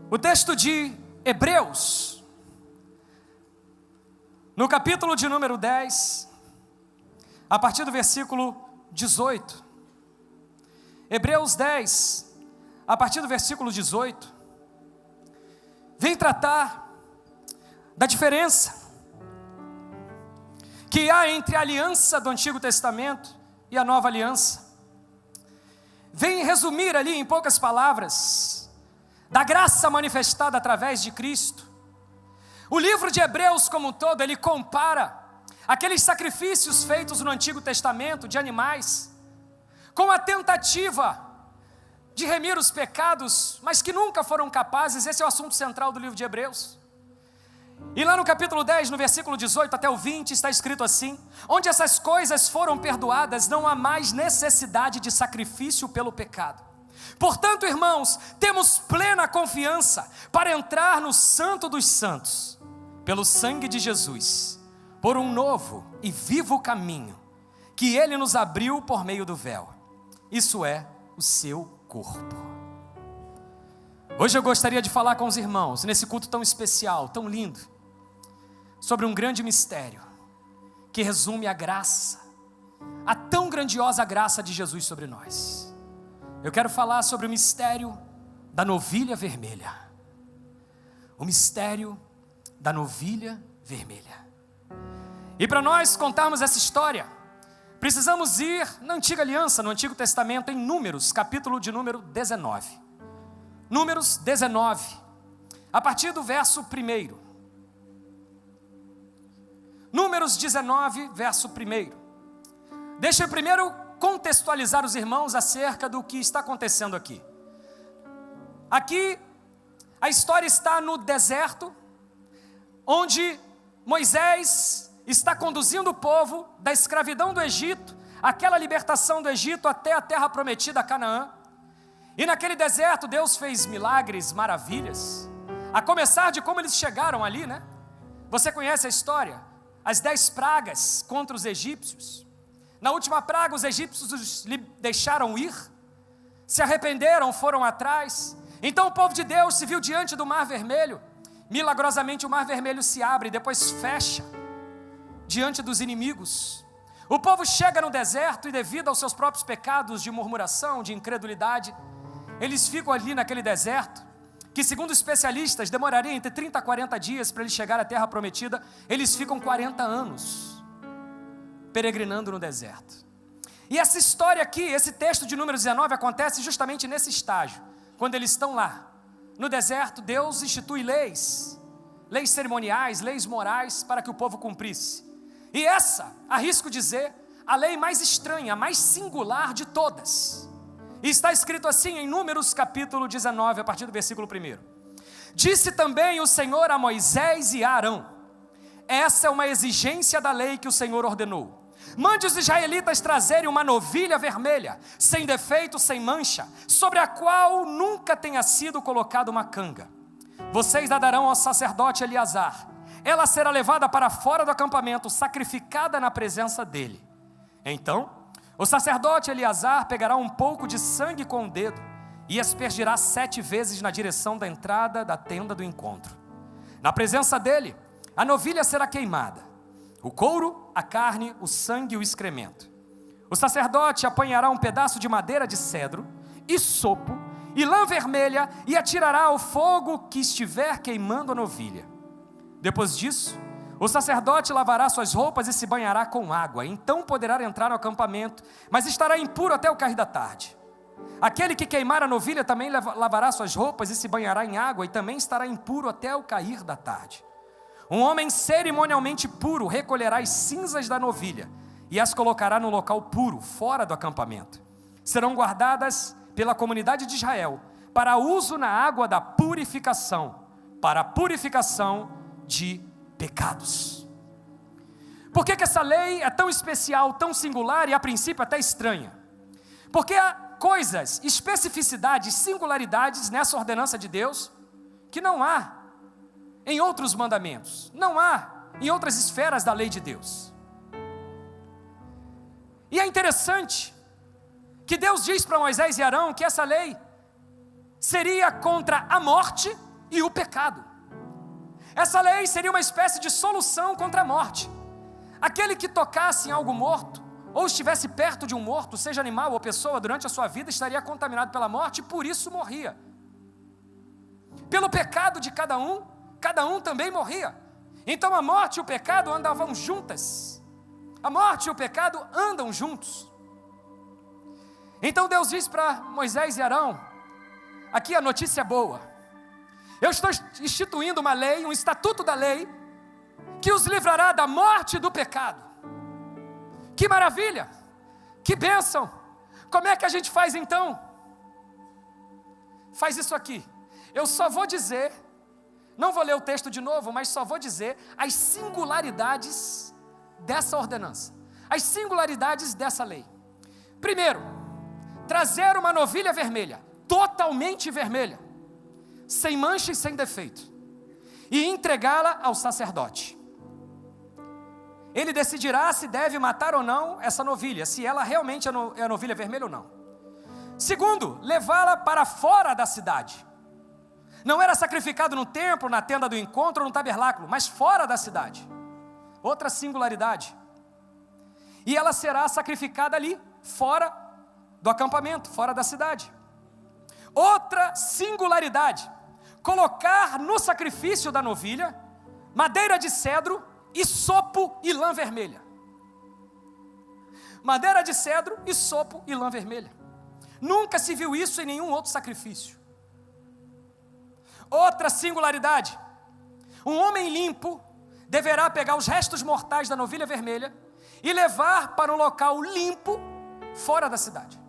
O texto de Hebreus, no capítulo de número 10, a partir do versículo 18. Hebreus 10, a partir do versículo 18, vem tratar da diferença que há entre a aliança do Antigo Testamento e a Nova Aliança. Vem resumir ali em poucas palavras da graça manifestada através de Cristo. O livro de Hebreus como um todo, ele compara aqueles sacrifícios feitos no Antigo Testamento de animais com a tentativa de remir os pecados, mas que nunca foram capazes. Esse é o assunto central do livro de Hebreus. E lá no capítulo 10, no versículo 18 até o 20, está escrito assim: onde essas coisas foram perdoadas, não há mais necessidade de sacrifício pelo pecado. Portanto, irmãos, temos plena confiança para entrar no Santo dos Santos, pelo sangue de Jesus, por um novo e vivo caminho, que Ele nos abriu por meio do véu, isso é, o seu corpo. Hoje eu gostaria de falar com os irmãos, nesse culto tão especial, tão lindo, sobre um grande mistério, que resume a graça, a tão grandiosa graça de Jesus sobre nós. Eu quero falar sobre o mistério da novilha vermelha. O mistério da novilha vermelha. E para nós contarmos essa história, precisamos ir na Antiga Aliança, no Antigo Testamento, em Números, capítulo de número 19. Números 19, a partir do verso 1. Números 19, verso 1. Deixa eu primeiro contextualizar os irmãos acerca do que está acontecendo aqui. Aqui, a história está no deserto, onde Moisés está conduzindo o povo da escravidão do Egito, aquela libertação do Egito até a terra prometida, Canaã. E naquele deserto Deus fez milagres, maravilhas, a começar de como eles chegaram ali, né? Você conhece a história? As 10 pragas contra os egípcios. Na última praga os egípcios os deixaram ir, se arrependeram, foram atrás. Então o povo de Deus se viu diante do Mar Vermelho. Milagrosamente o Mar Vermelho se abre e depois fecha diante dos inimigos. O povo chega no deserto e, devido aos seus próprios pecados de murmuração, de incredulidade, eles ficam ali naquele deserto, que segundo especialistas demoraria entre 30 a 40 dias para eles chegar à terra prometida. Eles ficam 40 anos peregrinando no deserto. E essa história aqui, esse texto de número 19 acontece justamente nesse estágio. Quando eles estão lá no deserto, Deus institui leis cerimoniais, leis morais para que o povo cumprisse. E essa, arrisco dizer, a lei mais estranha, a mais singular de todas. E está escrito assim em Números capítulo 19, a partir do versículo 1. Disse também o Senhor a Moisés e a Arão: essa é uma exigência da lei que o Senhor ordenou. Mande os israelitas trazerem uma novilha vermelha, sem defeito, sem mancha, sobre a qual nunca tenha sido colocada uma canga. Vocês a darão ao sacerdote Eleazar. Ela será levada para fora do acampamento, sacrificada na presença dele. Então o sacerdote Eleazar pegará um pouco de sangue com o dedo e aspergirá 7 vezes na direção da entrada da tenda do encontro. Na presença dele, a novilha será queimada, o couro, a carne, o sangue e o excremento. O sacerdote apanhará um pedaço de madeira de cedro, hisopo e lã vermelha e atirará ao fogo que estiver queimando a novilha. Depois disso, o sacerdote lavará suas roupas e se banhará com água. Então poderá entrar no acampamento, mas estará impuro até o cair da tarde. Aquele que queimar a novilha também lavará suas roupas e se banhará em água, e também estará impuro até o cair da tarde. Um homem cerimonialmente puro recolherá as cinzas da novilha e as colocará no local puro, fora do acampamento. Serão guardadas pela comunidade de Israel para uso na água da purificação, para a purificação de pecados. Por que essa lei é tão especial, tão singular e a princípio até estranha? Porque há coisas, especificidades, singularidades nessa ordenança de Deus que não há em outros mandamentos, não há em outras esferas da lei de Deus. E é interessante que Deus diz para Moisés e Arão que essa lei seria contra a morte e o pecado. Essa lei seria uma espécie de solução contra a morte. Aquele que tocasse em algo morto, ou estivesse perto de um morto, seja animal ou pessoa, durante a sua vida estaria contaminado pela morte e por isso morria. Pelo pecado de cada um também morria. Então a morte e o pecado andavam juntas. A morte e o pecado andam juntos. Então Deus diz para Moisés e Arão: aqui a notícia boa. Eu estou instituindo uma lei, um estatuto da lei, que os livrará da morte e do pecado. Que maravilha! Que bênção! Como é que a gente faz então? Faz isso aqui. Eu só vou dizer, não vou ler o texto de novo, mas só vou dizer as singularidades dessa ordenança, as singularidades dessa lei. Primeiro, trazer uma novilha vermelha, totalmente vermelha, sem mancha e sem defeito, e entregá-la ao sacerdote. Ele decidirá se deve matar ou não essa novilha, se ela realmente é a novilha vermelha ou não. Segundo, levá-la para fora da cidade. Não era sacrificado no templo, na tenda do encontro ou no tabernáculo, mas fora da cidade. Outra singularidade. E ela será sacrificada ali, fora do acampamento, fora da cidade. Outra singularidade. Colocar no sacrifício da novilha madeira de cedro, isopo e lã vermelha. Madeira de cedro, isopo e lã vermelha. Nunca se viu isso em nenhum outro sacrifício. Outra singularidade: um homem limpo deverá pegar os restos mortais da novilha vermelha e levar para um local limpo fora da cidade.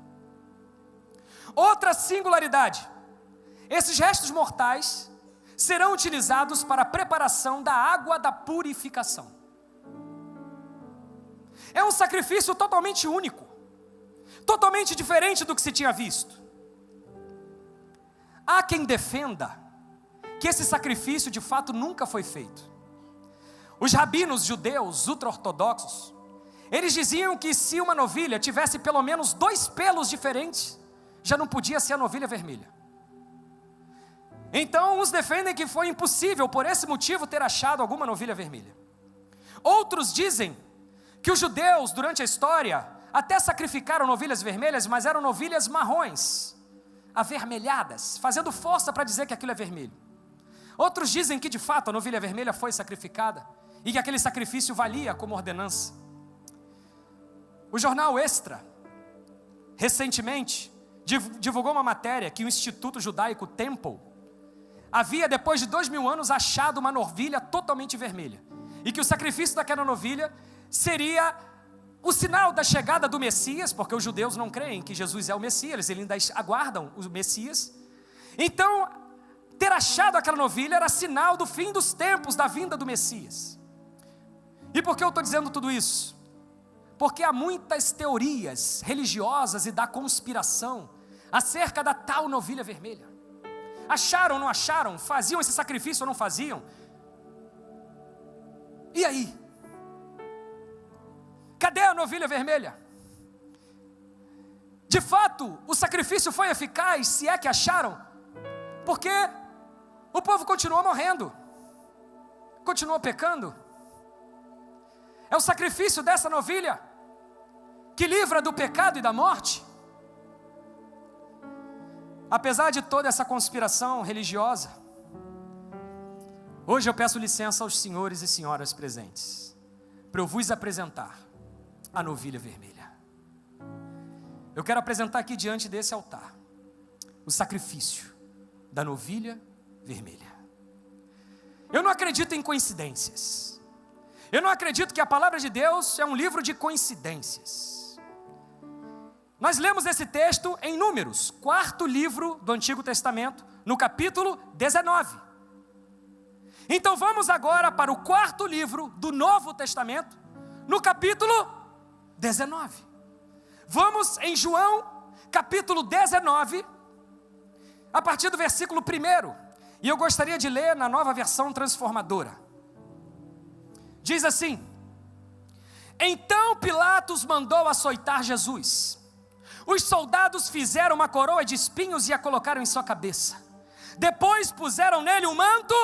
Outra singularidade: esses restos mortais serão utilizados para a preparação da água da purificação. É um sacrifício totalmente único, totalmente diferente do que se tinha visto. Há quem defenda que esse sacrifício de fato nunca foi feito. Os rabinos judeus ultra-ortodoxos, eles diziam que se uma novilha tivesse pelo menos 2 pelos diferentes, já não podia ser a novilha vermelha. Então uns defendem que foi impossível por esse motivo ter achado alguma novilha vermelha. Outros dizem que os judeus durante a história até sacrificaram novilhas vermelhas, mas eram novilhas marrons, avermelhadas, fazendo força para dizer que aquilo é vermelho. Outros dizem que de fato a novilha vermelha foi sacrificada e que aquele sacrifício valia como ordenança. O jornal Extra, recentemente, divulgou uma matéria que o Instituto Judaico Temple havia, depois de 2000 anos, achado uma novilha totalmente vermelha, e que o sacrifício daquela novilha seria o sinal da chegada do Messias, porque os judeus não creem que Jesus é o Messias, eles ainda aguardam o Messias. Então, ter achado aquela novilha era sinal do fim dos tempos, da vinda do Messias. E por que eu estou dizendo tudo isso? Porque há muitas teorias religiosas e da conspiração acerca da tal novilha vermelha. Acharam ou não acharam? Faziam esse sacrifício ou não faziam? E aí? Cadê a novilha vermelha? De fato, o sacrifício foi eficaz, se é que acharam? Porque o povo continuou morrendo, continuou pecando. É o sacrifício dessa novilha que livra do pecado e da morte. Apesar de toda essa conspiração religiosa, hoje eu peço licença aos senhores e senhoras presentes, para eu vos apresentar a novilha vermelha. Eu quero apresentar aqui diante desse altar o sacrifício da novilha vermelha. Eu não acredito em coincidências. Eu não acredito que a palavra de Deus é um livro de coincidências. Nós lemos esse texto em Números, 4º livro do Antigo Testamento, no capítulo 19. Então vamos agora para o 4º livro do Novo Testamento, no capítulo 19. Vamos em João, capítulo 19, a partir do versículo 1. E eu gostaria de ler na Nova Versão Transformadora. Diz assim: então Pilatos mandou açoitar Jesus. Os soldados fizeram uma coroa de espinhos e a colocaram em sua cabeça. Depois puseram nele um manto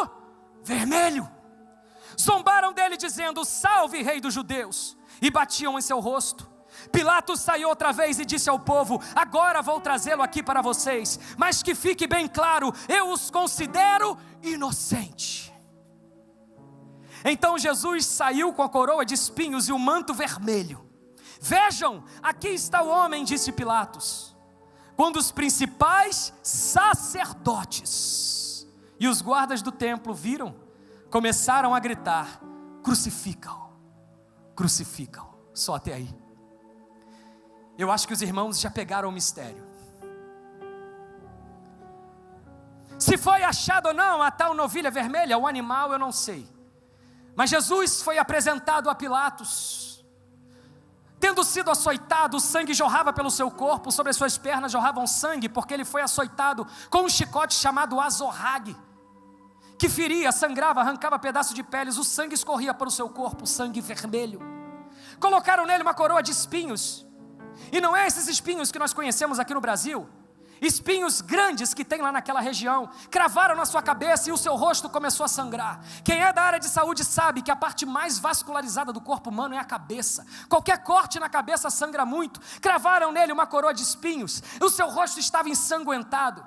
vermelho. Zombaram dele dizendo: salve, rei dos judeus, e batiam em seu rosto. Pilatos saiu outra vez e disse ao povo: agora vou trazê-lo aqui para vocês, mas que fique bem claro, eu os considero inocente. Então Jesus saiu com a coroa de espinhos e o manto vermelho. Vejam, aqui está o homem, disse Pilatos. Quando os principais sacerdotes e os guardas do templo viram, começaram a gritar: crucificam, crucificam. Só até aí. Eu acho que os irmãos já pegaram o mistério. Se foi achado ou não a tal novilha vermelha, o animal, eu não sei. Mas Jesus foi apresentado a Pilatos. Tendo sido açoitado, o sangue jorrava pelo seu corpo, sobre as suas pernas jorravam sangue, porque ele foi açoitado com um chicote chamado azorrague, que feria, sangrava, arrancava pedaços de peles, o sangue escorria para o seu corpo, sangue vermelho. Colocaram nele uma coroa de espinhos, e não é esses espinhos que nós conhecemos aqui no Brasil, espinhos grandes que tem lá naquela região. Cravaram na sua cabeça e o seu rosto começou a sangrar. Quem é da área de saúde sabe que a parte mais vascularizada do corpo humano é a cabeça. Qualquer corte na cabeça sangra muito. Cravaram nele uma coroa de espinhos, o seu rosto estava ensanguentado,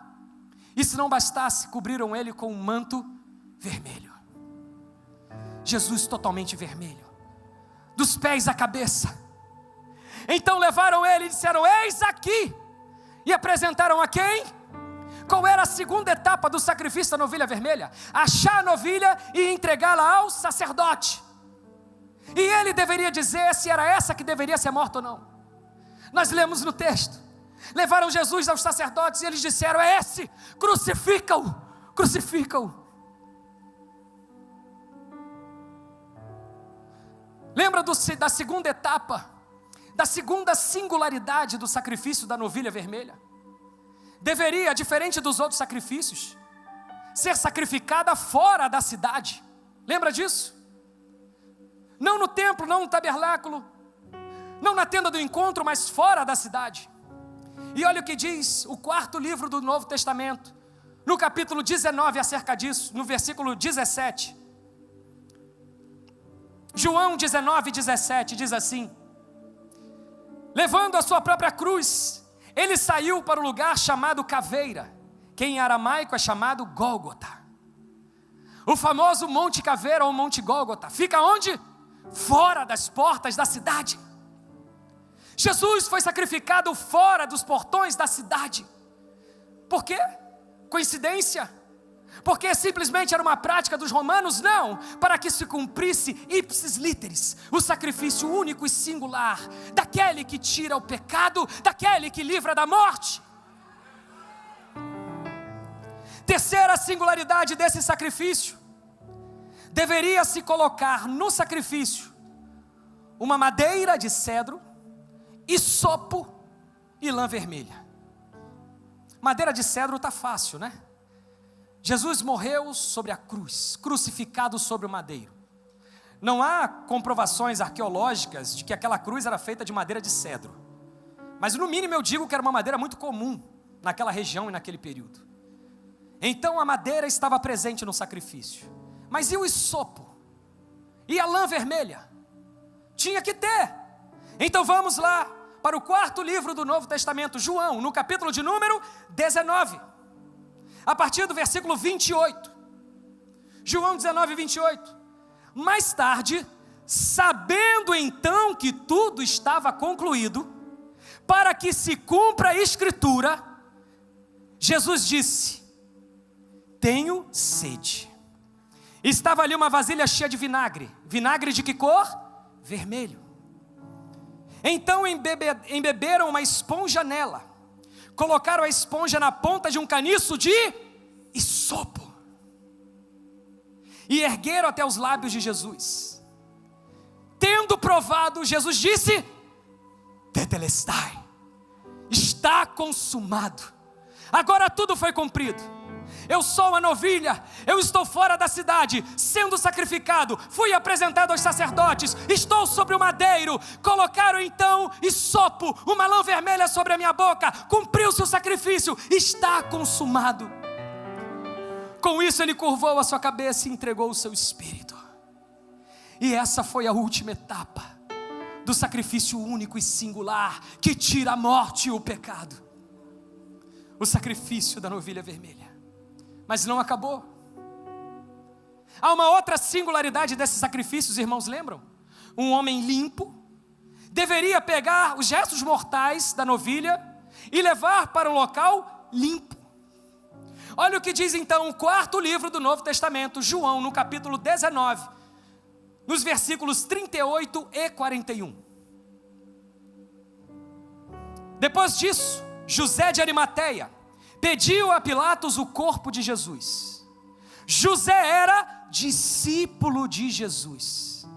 e se não bastasse, cobriram ele com um manto vermelho. Jesus totalmente vermelho, dos pés à cabeça. Então levaram ele e disseram: eis aqui. E apresentaram a quem? Qual era a segunda etapa do sacrifício da novilha vermelha? Achar a novilha e entregá-la ao sacerdote. E ele deveria dizer se era essa que deveria ser morta ou não. Nós lemos no texto. Levaram Jesus aos sacerdotes e eles disseram: é esse, crucifica-o, crucifica-o. Lembra da segunda etapa, da segunda singularidade do sacrifício da novilha vermelha? Deveria, diferente dos outros sacrifícios, ser sacrificada fora da cidade. Lembra disso? Não no templo, não no tabernáculo, não na tenda do encontro, mas fora da cidade. E olha o que diz o quarto livro do Novo Testamento, no capítulo 19 acerca disso, no versículo 17. João 19:17 diz assim: levando a sua própria cruz, ele saiu para o lugar chamado Caveira, que em aramaico é chamado Gólgota. O famoso Monte Caveira ou Monte Gólgota fica onde? Fora das portas da cidade. Jesus foi sacrificado fora dos portões da cidade. Por quê? Coincidência? Porque simplesmente era uma prática dos romanos? Não, para que se cumprisse ipsis literis, o sacrifício único e singular, daquele que tira o pecado, daquele que livra da morte. Terceira singularidade desse sacrifício: deveria se colocar no sacrifício uma madeira de cedro, hisopo e lã vermelha. Madeira de cedro está fácil, né? Jesus morreu sobre a cruz, crucificado sobre o madeiro. Não há comprovações arqueológicas de que aquela cruz era feita de madeira de cedro, mas no mínimo eu digo que era uma madeira muito comum naquela região e naquele período. Então a madeira estava presente no sacrifício. Mas e o hisopo? E a lã vermelha? Tinha que ter. Então vamos lá para o quarto livro do Novo Testamento, João, no capítulo de número 19. A partir do versículo 28, João 19:28. Mais tarde, sabendo então que tudo estava concluído, para que se cumpra a escritura, Jesus disse: tenho sede. Estava ali uma vasilha cheia de vinagre. Vinagre de que cor? Vermelho. Então embeberam uma esponja nela. Colocaram a esponja na ponta de um caniço de hisopo e ergueram até os lábios de Jesus. Tendo provado, Jesus disse: tetelestai, está consumado. Agora tudo foi cumprido. Eu sou uma novilha, eu estou fora da cidade, sendo sacrificado, fui apresentado aos sacerdotes, estou sobre o madeiro. Colocaram então hisopo, uma lã vermelha sobre a minha boca. Cumpriu-se o sacrifício, está consumado. Com isso ele curvou a sua cabeça e entregou o seu espírito. E essa foi a última etapa do sacrifício único e singular que tira a morte e o pecado. O sacrifício da novilha vermelha. Mas não acabou. Há uma outra singularidade desses sacrifícios, irmãos, lembram? Um homem limpo deveria pegar os restos mortais da novilha e levar para um local limpo. Olha o que diz então o quarto livro do Novo Testamento, João, no capítulo 19, nos versículos 38 e 41. Depois disso, José de Arimateia pediu a Pilatos o corpo de Jesus. José era discípulo de Jesus,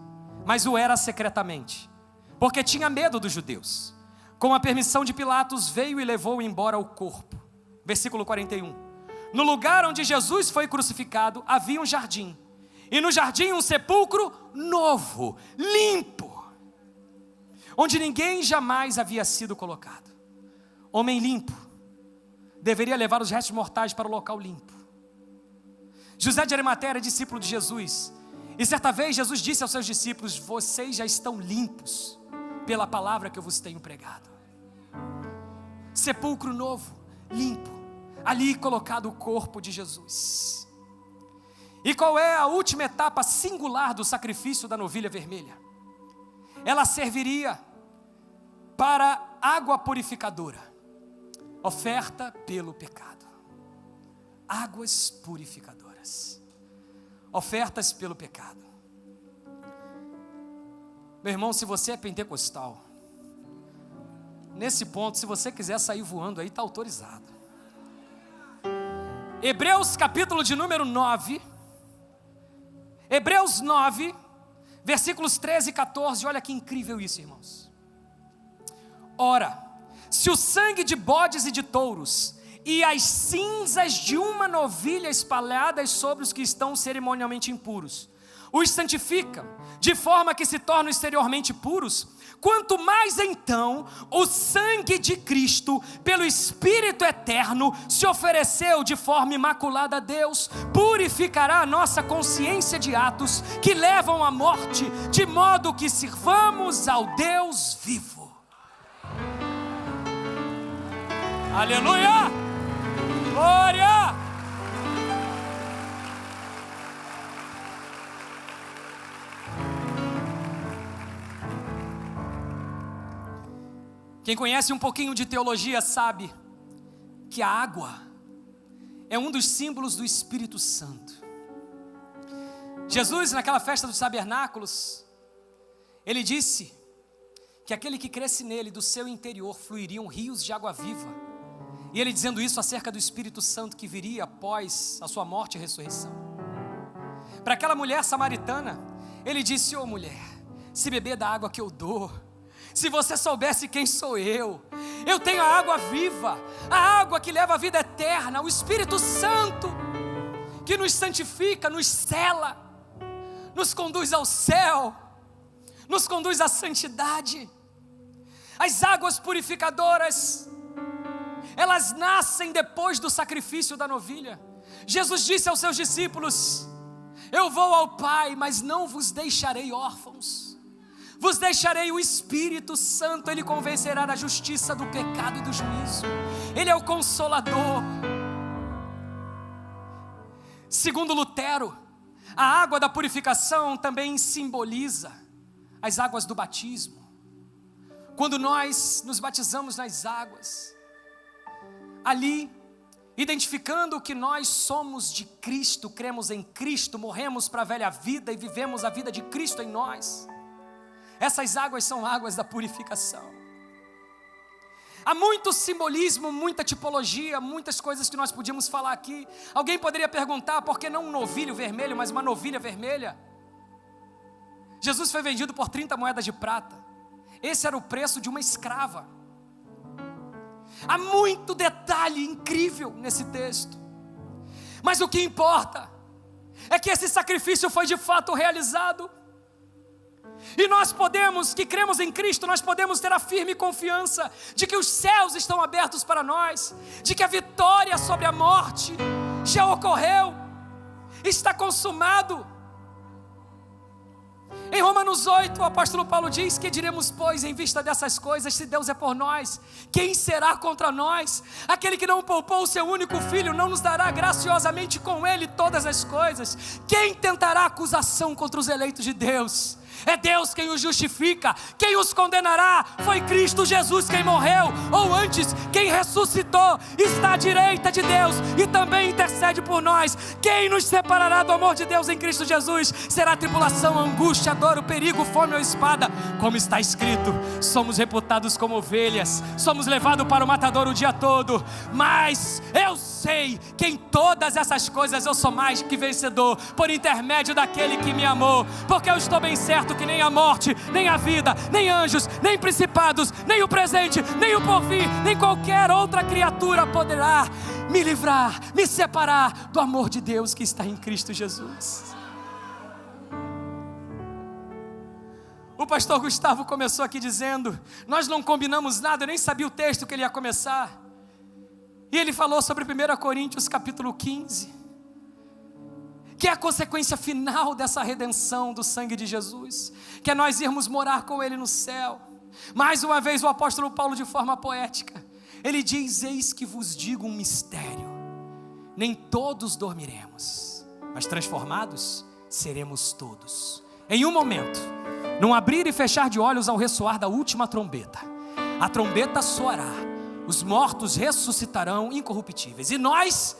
mas o era secretamente, porque tinha medo dos judeus. Com a permissão de Pilatos, veio e levou embora o corpo. Versículo 41. No lugar onde Jesus foi crucificado, havia um jardim, e no jardim um sepulcro novo, limpo, onde ninguém jamais havia sido colocado. Homem limpo deveria levar os restos mortais para o local limpo. José de Arimateia era discípulo de Jesus, e certa vez Jesus disse aos seus discípulos: vocês já estão limpos pela palavra que eu vos tenho pregado. Sepulcro novo, limpo, ali colocado o corpo de Jesus. E qual é a última etapa singular do sacrifício da novilha vermelha? Ela serviria para água purificadora, oferta pelo pecado. Águas purificadoras, ofertas pelo pecado. Meu irmão, se você é pentecostal, nesse ponto, se você quiser sair voando aí, está autorizado. Hebreus capítulo de número 9, Hebreus 9, versículos 13 e 14, olha que incrível isso, irmãos. Ora, se o sangue de bodes e de touros e as cinzas de uma novilha espalhadas sobre os que estão cerimonialmente impuros os santificam, de forma que se tornam exteriormente puros, quanto mais então o sangue de Cristo, pelo Espírito eterno, se ofereceu de forma imaculada a Deus, purificará a nossa consciência de atos que levam à morte, de modo que sirvamos ao Deus vivo. Aleluia! Glória! Quem conhece um pouquinho de teologia sabe que a água é um dos símbolos do Espírito Santo. Jesus, naquela festa dos tabernáculos, ele disse que aquele que cresce nele, do seu interior fluiriam rios de água viva. E ele dizendo isso acerca do Espírito Santo que viria após a sua morte e ressurreição. Para aquela mulher samaritana, ele disse: ô mulher, se beber da água que eu dou, se você soubesse quem sou eu tenho a água viva, a água que leva à vida eterna, o Espírito Santo, que nos santifica, nos sela, nos conduz ao céu, nos conduz à santidade. As águas purificadoras, elas nascem depois do sacrifício da novilha. Jesus disse aos seus discípulos: eu vou ao Pai, mas não vos deixarei órfãos. Vos deixarei o Espírito Santo, Ele convencerá da justiça, do pecado e do juízo. Ele é o Consolador. Segundo Lutero, a água da purificação também simboliza as águas do batismo. Quando nós nos batizamos nas águas, ali, identificando que nós somos de Cristo, cremos em Cristo, morremos para a velha vida e vivemos a vida de Cristo em nós. Essas águas são águas da purificação. Há muito simbolismo, muita tipologia, muitas coisas que nós podíamos falar aqui. Alguém poderia perguntar: por que não um novilho vermelho, mas uma novilha vermelha? Jesus foi vendido por 30 moedas de prata. Esse era o preço de uma escrava. Há muito detalhe incrível nesse texto. Mas o que importa é que esse sacrifício foi de fato realizado. E nós podemos, que cremos em Cristo, nós podemos ter a firme confiança de que os céus estão abertos para nós, de que a vitória sobre a morte já ocorreu. está consumado. Em Romanos 8, o apóstolo Paulo diz: que diremos, pois, em vista dessas coisas? Se Deus é por nós, quem será contra nós? Aquele que não poupou o seu único filho, não nos dará graciosamente com ele todas as coisas? Quem tentará acusação contra os eleitos de Deus? É Deus quem os justifica. Quem os condenará? Foi Cristo Jesus quem morreu, ou antes, quem ressuscitou, está à direita de Deus e também intercede por nós. Quem nos separará do amor de Deus em Cristo Jesus? Será tribulação, angústia, dor, o perigo, fome ou espada? Como está escrito: somos reputados como ovelhas, somos levados para o matador o dia todo. Mas eu sei que em todas essas coisas eu sou mais que vencedor, por intermédio daquele que me amou. Porque eu estou bem certo que nem a morte, nem a vida, nem anjos, nem principados, nem o presente, nem o porvir, nem qualquer outra criatura poderá me livrar, me separar do amor de Deus que está em Cristo Jesus. O pastor Gustavo começou aqui dizendo: nós não combinamos nada, eu nem sabia o texto que ele ia começar. E ele falou sobre 1 Coríntios capítulo 15, que é a consequência final dessa redenção do sangue de Jesus, que é nós irmos morar com Ele no céu. Mais uma vez o apóstolo Paulo, de forma poética, ele diz: eis que vos digo um mistério, nem todos dormiremos, mas transformados seremos todos, em um momento, num abrir e fechar de olhos, ao ressoar da última trombeta. A trombeta soará, os mortos ressuscitarão incorruptíveis, e nós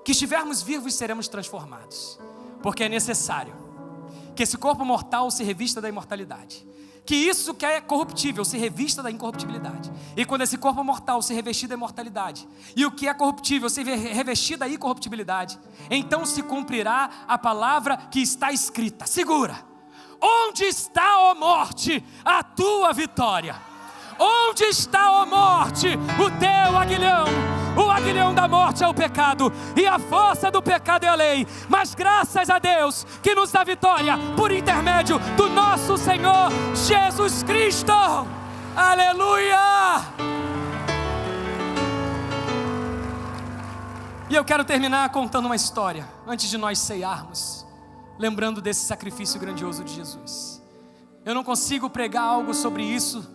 que estivermos vivos seremos transformados, porque é necessário que esse corpo mortal se revista da imortalidade, que isso que é corruptível se revista da incorruptibilidade, e quando esse corpo mortal se revestir da imortalidade, e o que é corruptível se revestir da incorruptibilidade, então se cumprirá a palavra que está escrita. Segura: onde está, ó morte, a tua vitória? Onde está, ó morte, o teu aguilhão? O aguilhão da morte é o pecado, e a força do pecado é a lei. Mas graças a Deus que nos dá vitória por intermédio do nosso Senhor Jesus Cristo. Aleluia! E eu quero terminar contando uma história, antes de nós ceiarmos, lembrando desse sacrifício grandioso de Jesus. Eu não consigo pregar algo sobre isso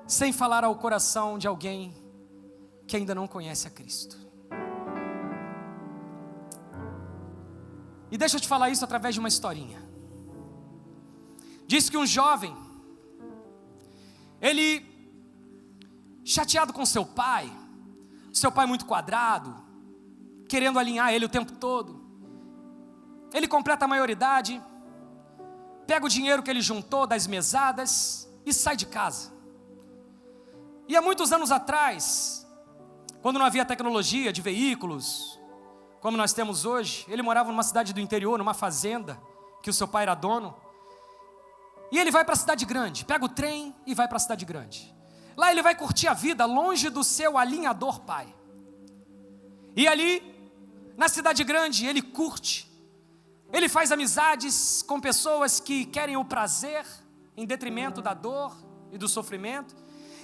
sem falar ao coração de alguém que ainda não conhece a Cristo. E deixa eu te falar isso através de uma historinha. Diz que um jovem, ele, chateado com seu pai muito quadrado, querendo alinhar ele o tempo todo, ele completa a maioridade, pega o dinheiro que ele juntou das mesadas e sai de casa. E há muitos anos atrás, quando não havia tecnologia de veículos, como nós temos hoje, ele morava numa cidade do interior, numa fazenda, que o seu pai era dono. E ele vai para a cidade grande, pega o trem e vai para a cidade grande. Lá ele vai curtir a vida, longe do seu alinhador pai. E ali, na cidade grande, ele curte. Ele faz amizades com pessoas que querem o prazer, em detrimento da dor e do sofrimento.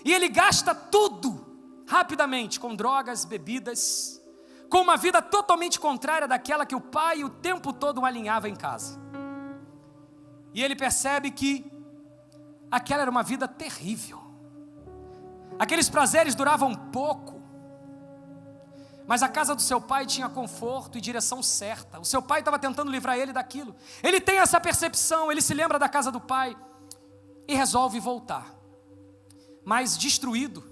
E ele gasta tudo rapidamente com drogas, bebidas, com uma vida totalmente contrária daquela que o pai o tempo todo alinhava em casa. E ele percebe que aquela era uma vida terrível. Aqueles prazeres duravam pouco, mas a casa do seu pai tinha conforto e direção certa. O seu pai estava tentando livrar ele daquilo. Ele tem essa percepção, ele se lembra da casa do pai e resolve voltar. Mas destruído,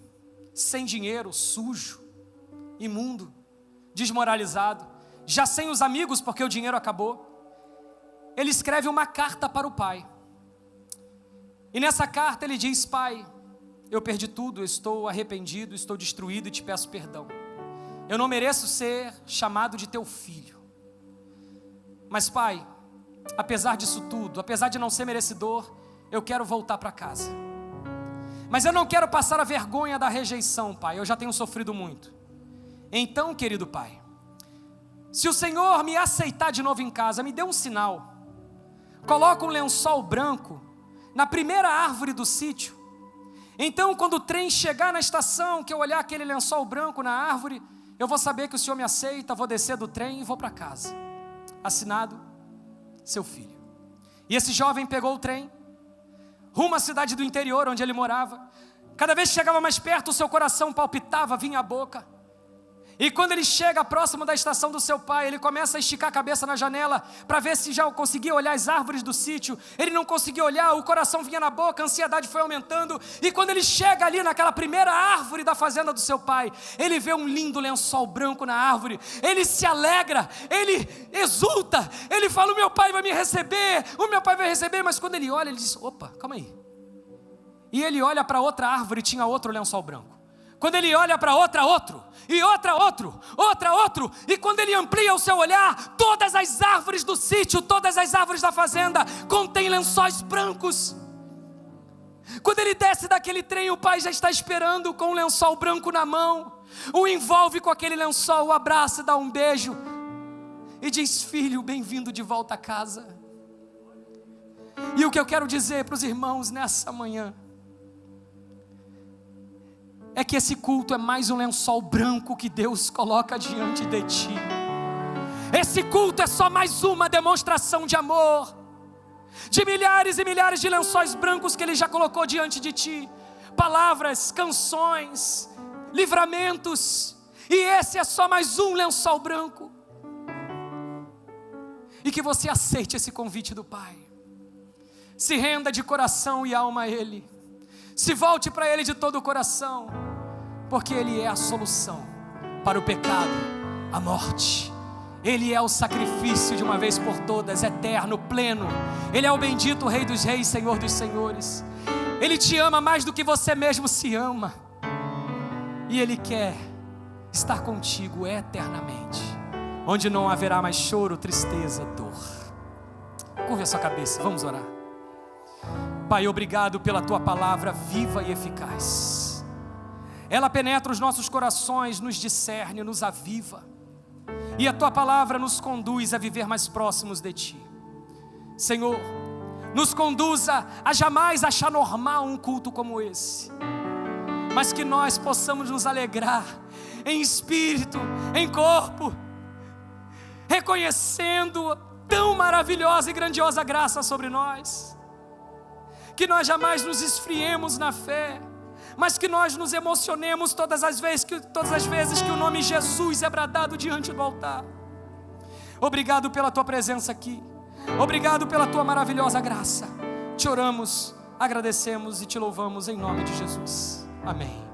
sem dinheiro, sujo, imundo, desmoralizado, já sem os amigos porque o dinheiro acabou, ele escreve uma carta para o pai. E nessa carta ele diz: pai, eu perdi tudo, eu estou arrependido, estou destruído e te peço perdão. Eu não mereço ser chamado de teu filho. Mas pai, apesar disso tudo, apesar de não ser merecedor, eu quero voltar para casa. Mas eu não quero passar a vergonha da rejeição, pai, eu já tenho sofrido muito. Então, querido pai, se o Senhor me aceitar de novo em casa, me dê um sinal. Coloca um lençol branco na primeira árvore do sítio. Então, quando o trem chegar na estação, que eu olhar aquele lençol branco na árvore, eu vou saber que o senhor me aceita, vou descer do trem e vou para casa. Assinado, seu filho. E esse jovem pegou o trem, rumo à cidade do interior onde ele morava. Cada vez que chegava mais perto, o seu coração palpitava, vinha à boca. E quando ele chega próximo da estação do seu pai, ele começa a esticar a cabeça na janela para ver se já conseguia olhar as árvores do sítio. Ele não conseguia olhar, o coração vinha na boca, a ansiedade foi aumentando. E quando ele chega ali naquela primeira árvore da fazenda do seu pai, ele vê um lindo lençol branco na árvore. Ele se alegra, ele exulta, ele fala: o meu pai vai me receber, o meu pai vai receber. Mas quando ele olha, ele diz: opa, calma aí. E ele olha para outra árvore e tinha outro lençol branco. Quando ele olha para outra, outro, e outra, outro, e quando ele amplia o seu olhar, todas as árvores do sítio, todas as árvores da fazenda contêm lençóis brancos. Quando ele desce daquele trem, o pai já está esperando com um lençol branco na mão, o envolve com aquele lençol, o abraça, dá um beijo e diz: filho, bem-vindo de volta a casa. E o que eu quero dizer para os irmãos nessa manhã é que esse culto é mais um lençol branco que Deus coloca diante de ti. Esse culto é só mais uma demonstração de amor, de milhares e milhares de lençóis brancos que Ele já colocou diante de ti. Palavras, canções, livramentos, e esse é só mais um lençol branco. E que você aceite esse convite do Pai. Se renda de coração e alma a Ele. Se volte para Ele de todo o coração, porque Ele é a solução para o pecado, a morte. Ele é o sacrifício de uma vez por todas, eterno, pleno. Ele é o bendito Rei dos Reis, Senhor dos Senhores. Ele te ama mais do que você mesmo se ama. E Ele quer estar contigo eternamente, onde não haverá mais choro, tristeza, dor. Curva a sua cabeça, vamos orar. Pai, obrigado pela Tua palavra viva e eficaz. Ela penetra os nossos corações, nos discerne, nos aviva. E a Tua palavra nos conduz a viver mais próximos de Ti. Senhor, nos conduza a jamais achar normal um culto como esse, mas que nós possamos nos alegrar em espírito, em corpo, reconhecendo tão maravilhosa e grandiosa graça sobre nós. Que nós jamais nos esfriemos na fé, mas que nós nos emocionemos todas as vezes que o nome Jesus é bradado diante do altar. Obrigado pela Tua presença aqui. Obrigado pela Tua maravilhosa graça. Te oramos, agradecemos e Te louvamos em nome de Jesus. Amém.